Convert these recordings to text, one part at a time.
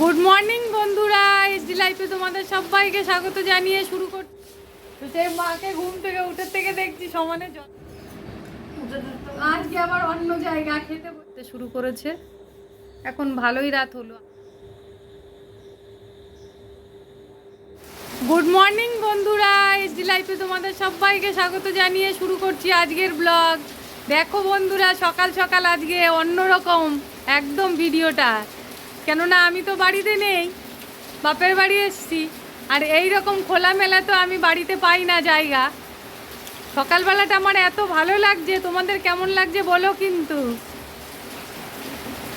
Good morning বন্ধুরা, SD লাইফে তোমাদের সবাইকে স্বাগত জানিয়ে শুরু করছি। তো সেই মাকে ঘুম থেকে উঠে থেকে দেখছি সমানে জল, আজকে আবার অন্য জায়গা খেতে বসতে শুরু করেছে। এখন ভালোই রাত হলো। গুড মর্নিং বন্ধুরা, এসডি লাইফে তোমাদের সবাইকে স্বাগত জানিয়ে শুরু করছি আজকের ব্লগ। দেখো বন্ধুরা, সকাল সকাল আজকে অন্যরকম একদম ভিডিওটা, কেননা আমি তো বাড়িতে নেই, বাপের বাড়ি এসছি। আর এই রকম খোলামেলা তো আমি বাড়িতে পাই না জায়গা। সকালবেলাটা আমার এত ভালো লাগছে, তোমাদের কেমন লাগছে বলো কিন্তু।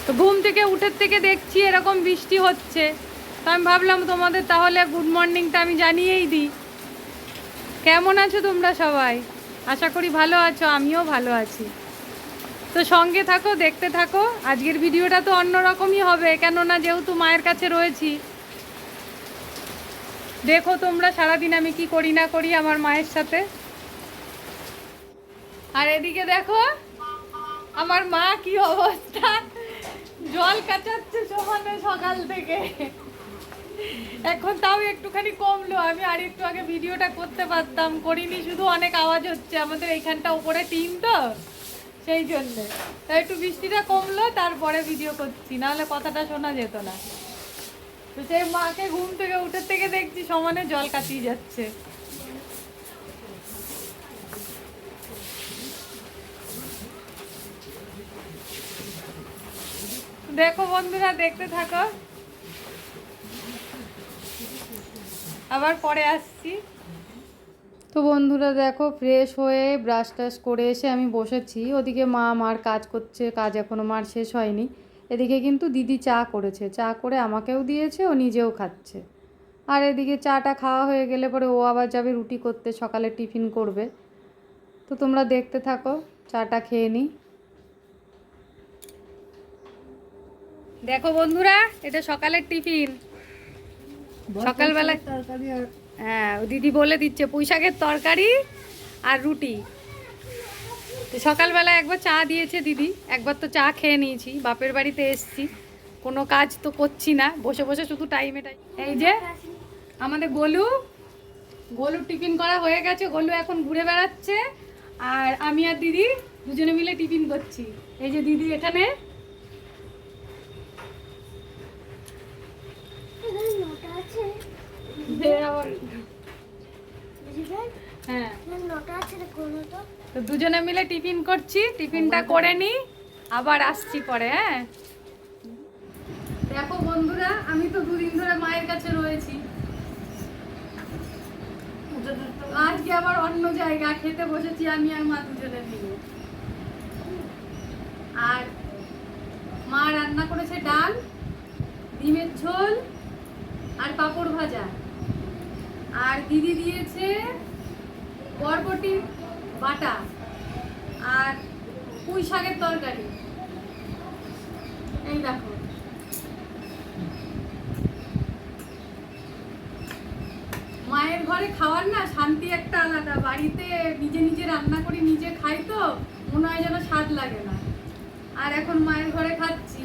তো ঘুম থেকে উঠে থেকে দেখছি এরকম বৃষ্টি হচ্ছে, তো আমি ভাবলাম তোমাদের তাহলে গুড মর্নিংটা আমি জানিয়েই দিই। কেমন আছো তোমরা সবাই? আশা করি ভালো আছো, আমিও ভালো আছি। তো সঙ্গে থাকো, দেখতে থাকো। আজকের ভিডিওটা তো অন্যরকমই হবে, কেননা যেহেতু মায়ের কাছে রয়েছি। দেখো তোমরা সারাদিন আমি কি করি না করি আমার মায়ের সাথে। আর এদিকে দেখো আমার মা কি অবস্থা, জল কাচাচ্ছে সমানে সকাল থেকে। এখন তাও একটুখানি কমলো, আমি আর একটু আগে ভিডিওটা করতে পারতাম, করিনি, শুধু অনেক আওয়াজ হচ্ছে। আমাদের এইখানটা উপরে টিন তো, সেই জন্যে। তাই একটু বৃষ্টিটা কমলো, তারপরে ভিডিও করছি, নাহলে কথাটা শোনা যেত না। তো সেই মাকে ঘুম থেকে উঠে থেকে দেখছি সমানে জল কাটিয়ে যাচ্ছে। দেখো বন্ধুরা, দেখতে থাকো, আবার পরে আসছি। তো বন্ধুরা দেখো, ফ্রেশ হয়ে ব্রাশ টাশ করে এসে আমি বসেছি। ওদিকে মা মার কাজ করছে, কাজ এখনও মার শেষ হয়নি। এদিকে কিন্তু দিদি চা করেছে, চা করে আমাকেও দিয়েছে, ও নিজেও খাচ্ছে। আর এদিকে চাটা খাওয়া হয়ে গেলে পরে ও আবার যাবে রুটি করতে, সকালে টিফিন করবে। তো তোমরা দেখতে থাকো, চাটা খেয়ে নিই। দেখো বন্ধুরা, এটা সকালের টিফিন। সকালবেলা হ্যাঁ, দিদি বলে দিচ্ছে পুঁই শাকের তরকারি আর রুটি। তো সকালবেলা একবার চা দিয়েছে দিদি, একবার তো চা খেয়ে নিয়েছি। বাপের বাড়িতে এসছি, কোনো কাজ তো করছি না, বসে বসে শুধু টাইমে টাইম। এই যে আমাদের গোলু, গোলুর টিফিন করা হয়ে গেছে, গোলু এখন ঘুরে বেড়াচ্ছে। আর আমি আর দিদি দুজনে মিলে টিফিন করছি। এই যে দিদি এখানে, হ্যাঁ, তো দুজনে মিলে টিফিন করছি। টিফিনটা করে নি, আবার আসছি পরে। হ্যাঁ দেখো বন্ধুরা, আমি তো দুদিন ধরে মায়ের কাছে রয়েছি, আজকে আবার অন্য জায়গা খেতে বসেছি আমি আর মা দুজনে মিলে। আর মা রান্না করেছে ডাল, ডিমের ঝোল আর পাঁপড় ভাজা। আর দিদি দিয়েছে বরবটি বাটা আর পুঁই শাকের তরকারি। এই দেখো, মায়ের ঘরে খাওয়ার না শান্তি একটা আলাদা। বাড়িতে নিজে নিজে রান্না করি, নিজে খাই, তো মনে হয় যেন স্বাদ লাগে না। আর এখন মায়ের ঘরে খাচ্ছি,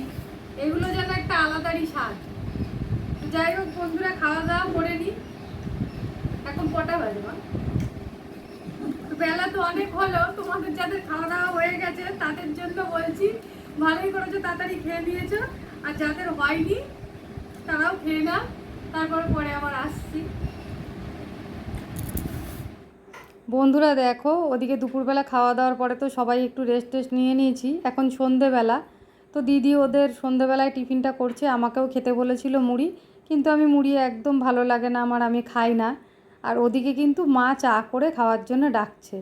এগুলো যেন একটা আলাদারই স্বাদ। যাই হোক বন্ধুরা, খাওয়া দাওয়া করে নি। এখন কটা বাজে মা? বেলা তো অনেক হলো। তোমাদের যাদের খাওয়া দাওয়া হয়ে গেছে তাদের জন্য বলছি, ভালোই করেছো, তাড়াতাড়ি খেয়ে নিয়েছো। আর যাদের হয়নি তারাও খেয়ে নাও, তারপরে পরে আবার আসছি। বন্ধুরা দেখো, ওদিকে দুপুরবেলা খাওয়া দাওয়ার পরে তো সবাই একটু রেস্ট টেস্ট নিয়ে নিয়েছি। এখন সন্ধেবেলা, তো দিদি ওদের সন্ধেবেলায় টিফিনটা করছে। আমাকেও খেতে বলেছিল মুড়ি, কিন্তু আমি মুড়ি একদম ভালো লাগে না আমার, আমি খাই না। আর ওদিকে কিন্তু মা চা করে খাওয়ার জন্য ডাকছে।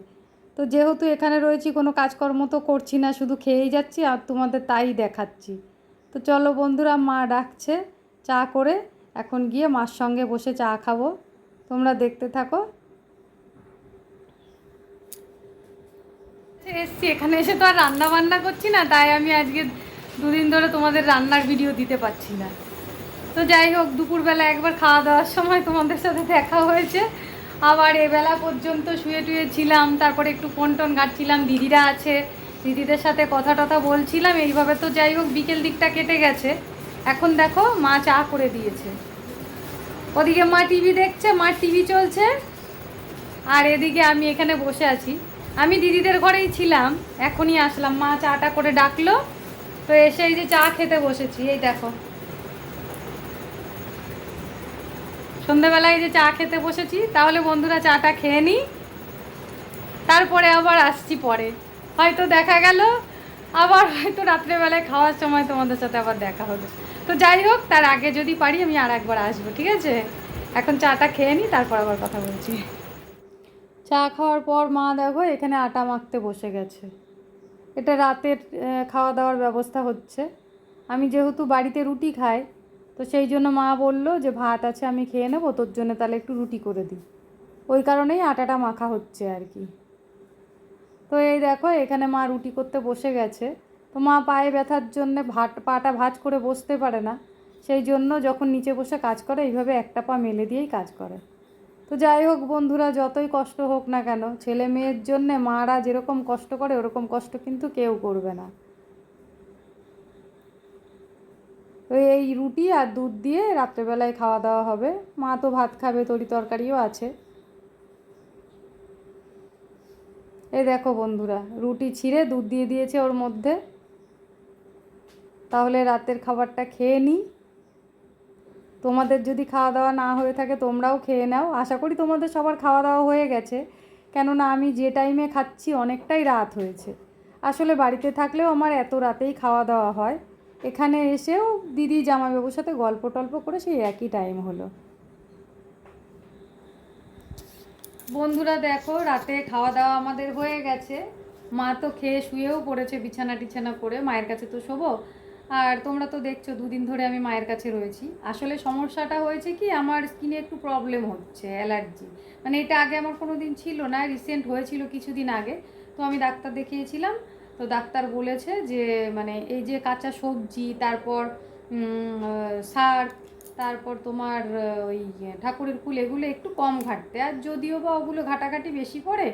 তো যেহেতু এখানে রয়েছি, কোনো কাজকর্ম তো করছি না, শুধু খেয়েই যাচ্ছি আর তোমাদের তাই দেখাচ্ছি। তো চলো বন্ধুরা, মা ডাকছে চা করে, এখন গিয়ে মার সঙ্গে বসে চা খাবো। তোমরা দেখতে থাকো। এসছি, এখানে এসে তো আর রান্না বান্না করছি না, তাই আমি আজকে দুদিন ধরে তোমাদের রান্নার ভিডিও দিতে পারছি না। তো যাই হোক, দুপুরবেলা একবার খাওয়া দাওয়ার সময় তোমাদের সাথে দেখা হয়েছে, আবার এবেলা পর্যন্ত শুয়ে টুয়ে ছিলাম, তারপরে একটু ফোন টোন ঘাটছিলাম। দিদিরা আছে, দিদিদের সাথে কথা টথা বলছিলাম, এইভাবে তো যাই হোক বিকেল দিকটা কেটে গেছে। এখন দেখো মা চা করে দিয়েছে, ওদিকে মা টিভি দেখছে, মার টিভি চলছে, আর এদিকে আমি এখানে বসে আছি। আমি দিদিদের ঘরেই ছিলাম, এখনই আসলাম, মা চাটা করে ডাকলো, তো এসে এই যে চা খেতে বসেছি। এই দেখো সন্ধ্যাবেলায় যে চা খেতে বসেছি। তাহলে বন্ধুরা চাটা খেয়ে নিই, তারপরে আবার আসছি পরে। হয়তো দেখা গেল আবার হয়তো রাত্রেবেলায় খাওয়ার সময় তোমাদের সাথে আবার দেখা হলো। তো যাই হোক, তার আগে যদি পারি আমি আর একবার আসবো, ঠিক আছে? এখন চাটা খেয়ে নিই, তারপর আবার কথা বলছি। চা খাওয়ার পর মা দেখো এখানে আটা মাখতে বসে গেছে। এটা রাতের খাওয়া দাওয়ার ব্যবস্থা হচ্ছে। আমি যেহেতু বাড়িতে রুটি খাই, তো সেই জন্য মা বলল যে ভাত আছে আমি খেয়ে নেবো, তোর জন্য তাহলে একটু রুটি করে দিই। ওই কারণেই আটাটা মাখা হচ্ছে আর কি। তো এই দেখো এখানে মা রুটি করতে বসে গেছে। তো মা পায়ে ব্যথার জন্য পাটা ভাঁজ করে বসতে পারে না, সেই জন্য যখন নিচে বসে কাজ করে এইভাবে একটা পা মেলে দিয়েই কাজ করে। তো যাই হোক বন্ধুরা, যতই কষ্ট হোক না কেন, ছেলে মেয়ের জন্যে মারা যেরকম কষ্ট করে ওরকম কষ্ট কিন্তু কেউ করবে না। তো এই রুটি আর দুধ দিয়ে রাত্রেবেলায় খাওয়া দাওয়া হবে। মা তো ভাত খাবে, তরি তরকারিও আছে। এই দেখো বন্ধুরা, রুটি ছিঁড়ে দুধ দিয়ে দিয়েছে ওর মধ্যে। তাহলে রাতের খাবারটা খেয়ে নিই। তোমাদের যদি খাওয়া দাওয়া না হয়ে থাকে তোমরাও খেয়ে নাও। আশা করি তোমাদের সবার খাওয়া দাওয়া হয়ে গেছে, কেননা আমি যে টাইমে খাচ্ছি অনেকটাই রাত হয়েছে। আসলে বাড়িতে থাকলেও আমার এত রাতেই খাওয়া দাওয়া হয়, এখানে এসেও দিদি জামাইবাবুর সাথে গল্প টল্প করে সেই একই টাইম হলো। বন্ধুরা দেখো রাতে খাওয়া দাওয়া আমাদের হয়ে গেছে। মা তো খেয়ে শুয়েও পড়েছে বিছানা টিছানা করে, মায়ের কাছে তো শোবো। আর তোমরা তো দেখছো দুদিন ধরে আমি মায়ের কাছে রয়েছি। আসলে সমস্যাটা হয়েছে কি, আমার স্কিনে একটু প্রবলেম হচ্ছে, অ্যালার্জি। মানে এটা আগে আমার কোনো দিন ছিল না, রিসেন্ট হয়েছিল কিছুদিন আগে। তো আমি ডাক্তার দেখিয়েছিলাম, তো ডাক্তার বলেছে যে মানে এই যে কাঁচা সবজি, তারপর শাক, তারপর তোমার ওই ঠাকুরের ফুল, এগুলো একটু কম ঘাটতে। আর যদিও বা ওগুলো ঘাটাঘাটি বেশি পড়ে,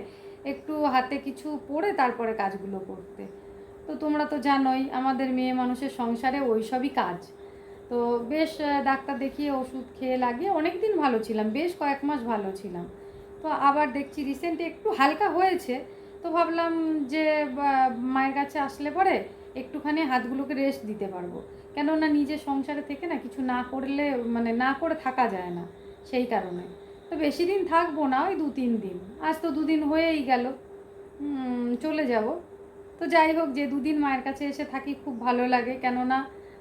একটু হাতে কিছু পড়ে তারপরে কাজগুলো করতে। তো তোমরা তো জানোই আমাদের মেয়ে মানুষের সংসারে ওই সবই কাজ। তো বেশ ডাক্তার দেখিয়ে ওষুধ খেয়ে লাগিয়ে অনেক দিন ভালো ছিলাম, বেশ কয়েক মাস ভালো ছিলাম। তো আবার দেখছি রিসেন্টলি একটু হালকা হয়েছে। তো ভাবলাম যে মায়ের কাছে আসলে পরে একটুখানি হাতগুলোকে রেস্ট দিতে পারবো, কেননা নিজের সংসারে থেকে না কিছু না করলে মানে না করে থাকা যায় না, সেই কারণে। তো বেশি দিন থাকবো না, ওই 2-3 দিন। আজ তো 2 দিন হয়েই গেল, চলে যাব। তো যাই হোক, যে 2 দিন মায়ের কাছে এসে থাকি খুব ভালো লাগে, কেননা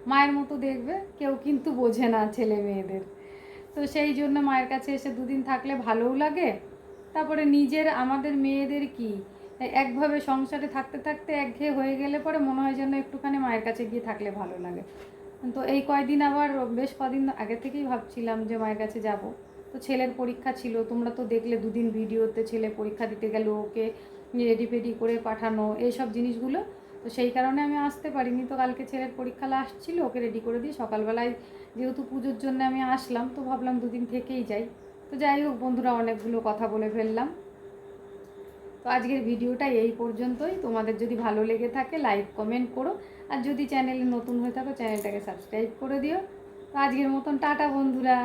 মায়ের মতো দেখবে কেউ কিন্তু বোঝে না ছেলে মেয়েদের। তো সেই জন্য মায়ের কাছে এসে 2 দিন থাকলে ভালোও লাগে। তারপরে নিজের আমাদের মেয়েদের কি একভাবে সংসারে থাকতে থাকতে একঘেয়ে হয়ে গেলে পরে মনে হয় যেন একটুখানি মায়ের কাছে গিয়ে থাকলে ভালো লাগে। তো এই কয়দিন আবার বেশ কদিন আগে থেকেই ভাবছিলাম যে মায়ের কাছে যাব। তো ছেলের পরীক্ষা ছিল, তোমরা তো দেখলে 2 দিন ভিডিওতে, ছেলে পরীক্ষা দিতে গেল, ওকে রেডি ফেডি করে পাঠানো, এইসব জিনিসগুলো। তো সেই কারণে আমি আসতে পারিনি। তো কালকে ছেলের পরীক্ষা লাস্ট ছিল, ওকে রেডি করে দিয়ে সকালবেলায় যেহেতু পুজোর জন্য আমি আসলাম, তো ভাবলাম 2 দিন থেকেই যাই। তো যাই হোক বন্ধুরা, অনেকগুলো কথা বলে ফেললাম। তো আজকের ভিডিওটা এই পর্যন্তই। তোমাদের যদি ভালো লেগে থাকে লাইক কমেন্ট করো, আর যদি চ্যানেলে নতুন হয়ে থাকো চ্যানেলটাকে সাবস্ক্রাইব করে দিও। তো আজকের মতন টাটা বন্ধুরা।